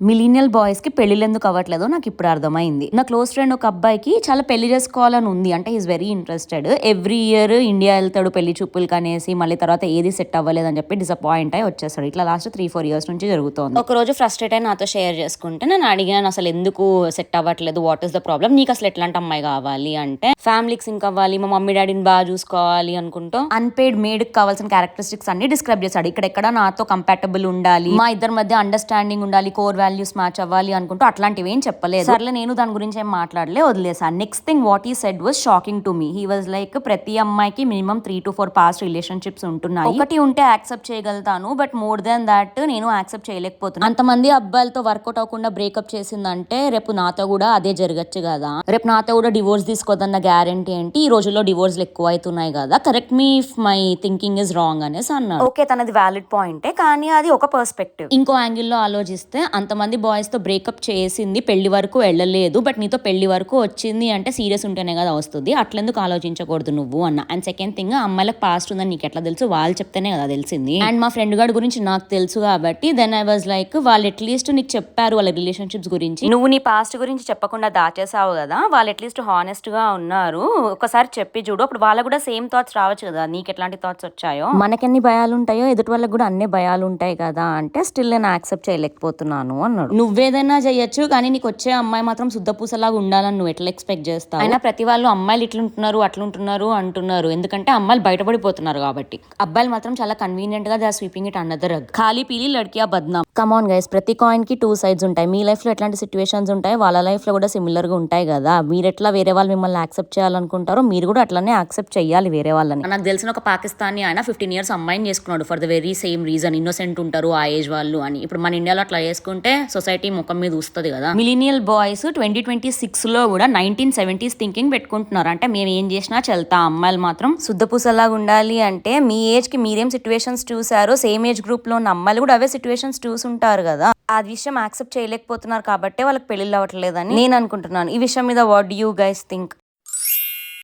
Millennial boys కి పెళ్లిళ్ళు ఎందుకు అవ్వట్లేదో నాకు ఇప్పుడు అర్థమైంది. నా క్లోజ్ ఫ్రెండ్ ఒక అబ్బాయికి చాలా పెళ్లి చేసుకోవాలని ఉంది. అంటే is very interested. Every year India వెళ్తాడు పెళ్లి చూపులు కనేసి, మళ్ళీ తర్వాత ఏది సెట్ అవ్వలేదని చెప్పి డిసప్పాయింట్ అయి వచ్చేస్తాడు. ఇట్లా లాస్ట్ 3-4 ఇయర్స్ నుంచి జరుగుతోంది. ఒక రోజు ఫ్రస్ట్రేట్ అయి నాతో షేర్ చేసుకుంటే నేను అడిగాను, అసలు ఎందుకు సెట్ అవ్వట్లేదు, వాట్ ఈస్ ద ప్రాబ్లం, నీకు అసలు ఎట్లాంటి అమ్మాయి కావాలి అంటే, ఫ్యామిలీకి సింక్ అవ్వాలి, మా మమ్మీ డాడీని బాగా చూసుకోవాలి అనుకుంటూ అన్పెయిడ్ మేడ్ కావాల్సిన క్యారెక్టరిస్టిక్స్ అన్ని డిస్క్రైబ్ చేశాడు. ఇక్కడెక్కడ నాతో కంపాటబుల్ ఉండాలి, మా ఇద్దరి మధ్య అండర్స్టాండింగ్ ఉండాలి, కోర్ వాల్యూస్ మ్యాచ్ అవ్వాలి అనుకుంటూ అట్లాంటివి ఏం చెప్పలేదు. సర్లే నేను దాని గురించి ఏం మాట్లాడలే, వదిలేసాను. నెక్స్ట్ థింగ్ వాట్ ఈ said was shocking to me. He was like, ప్రతి అమ్మాయికి మినిమం 3 to 4 పాస్ట్ రిలేషన్షిప్స్ ఉంటున్నాయి, ఒకటి ఉంటే యాక్సెప్ట్ చేయగలుగుతాను, బట్ మోర్ దెన్ దాట్ నేను యాక్సెప్ట్ చేయలేకపోతున్నాను. అంతమంది అబ్బాయిలతో వర్కౌట్ అవ్వకుండా బ్రేకప్ చేసిందంటే రేపు నాతో కూడా అదే జరగచ్చు కదా, రేపు నాతో కూడా డివోర్స్ తీసుకోదన్న గ్యారంటీ ఏంటి? ఈ రోజుల్లో డివోర్స్లు ఎక్కువ అవుతున్నాయి కదా, correct me if my thinking is wrong అనేసి అన్నాడు. ఓకే, తనది వ్యాలిడ్ పాయింటే, కానీ అది ఒక పర్స్పెక్టివ్. ఇంకో యాంగిల్లో ఆలోచిస్తే, అంతమంది బాయ్స్ తో బ్రేకప్ చేసింది, పెళ్లి వరకు వెళ్ళలేదు, బట్ నీతో పెళ్లి వరకు వచ్చింది అంటే సీరియస్ ఉంటేనే కదా వస్తుంది, అట్లెందుకు ఆలోచించకూడదు నువ్వు అన్న. అండ్ సెకండ్ థింగ్, అమ్మాయిలకు పాస్ట్ ఉందని నీకు ఎట్లా తెలుసు? వాళ్ళు చెప్తేనే కదా తెలిసింది. అండ్ మా ఫ్రెండ్ గారి గురించి నాకు తెలుసు కాబట్టి దెన్ ఐ వాజ్ లైక్, వాళ్ళు అట్లీస్ట్ నీకు చెప్పారు వాళ్ళ రిలేషన్షిప్స్ గురించి, నువ్వు నీ పాస్ట్ గురించి చెప్పకుండా దాచేసావు కదా, వాళ్ళు అట్లీస్ట్ హానెస్ట్ గా ఉన్నారు, ఒకసారి చెప్పి చూడు, అప్పుడు వాళ్ళకు కూడా సేమ్ థాట్స్ రావచ్చు కదా, నీకు ఎట్లాంటి థాట్స్ వచ్చాయో. మనకెన్ని భయాలు ఉంటాయో ఎదుటి వాళ్ళకి కూడా అన్ని భయాలు ఉంటాయి కదా అంటే, స్టిల్ నేను యాక్సెప్ట్ చేయలేకపోతున్నాను అన్నాడు. నువ్వేదైనా చేయొచ్చు, కానీ నీకు వచ్చే అమ్మాయి మాత్రం శుద్ధపూసలాగా ఉండాలని నువ్వు ఎట్లా ఎక్స్పెక్ట్ చేస్తావు? అయినా ప్రతి వాళ్ళు అమ్మాయిలు ఇట్లుంటున్నారు అట్లుంటున్నారు అంటున్నారు, ఎందుకంటే అమ్మాయిలు బయటపడిపోతున్నారు కాబట్టి. అబ్బాయిలు మాత్రం చాలా కన్వీనియంట్ గా they are sweeping it under the rug. ఖాళీ పీలి లడ్కియా బద్నాం. కమ్ ఆన్ గైస్, ప్రతి కాయిన్ కి 2 sides ఉంటాయి. మీ లైఫ్ లో ఎట్లాంటి సిచ్యువేషన్స్ ఉంటాయి, వాళ్ళ లైఫ్ లో కూడా సిమిలర్ గా ఉంటాయి కదా. మీరు ఎట్లా వేరే వాళ్ళు మిమ్మల్ని యాక్సెప్ట్ చేయాలనుకుంటారో, మీరు కూడా అట్లానే యాక్సెప్ట్ చేయాలి వేరే వాళ్ళని. నాకు తెలిసిన ఒక పాకిస్తానీ ఆయన 15 years అమ్మాయిని చేసుకున్నాడు for the very same reason, innocent ఉంటారు ఆ ఏజ్ వాళ్ళు అని. ఇప్పుడు మన ఇండియాలో అట్లా చేసుకుంటే సొసైటీ ముఖం మీద వస్తుంది కదా. మిలీనియల్ బాయ్స్ 2026 లో కూడా 1970s థింకింగ్ పెట్టుకుంటున్నారు. అంటే మేము ఏం చేసినా చెల్తా, అమ్మాయిలు మాత్రం శుద్ధపూసలాగా ఉండాలి అంటే, మీ ఏజ్ కి మీరేం సిచ్యువేషన్స్ చూసారో, సేమ్ ఏజ్ గ్రూప్ లో ఉన్న అమ్మాయిలు కూడా అవే సిచ్యువేషన్స్ చూసుంటారు కదా. ఆ విషయం యాక్సెప్ట్ చేయలేకపోతున్నారు కాబట్టి వాళ్ళకి పెళ్లిళ్ళు అవ్వట్లేదని నేను అనుకుంటున్నాను. ఈ విషయం మీద what do you guys think?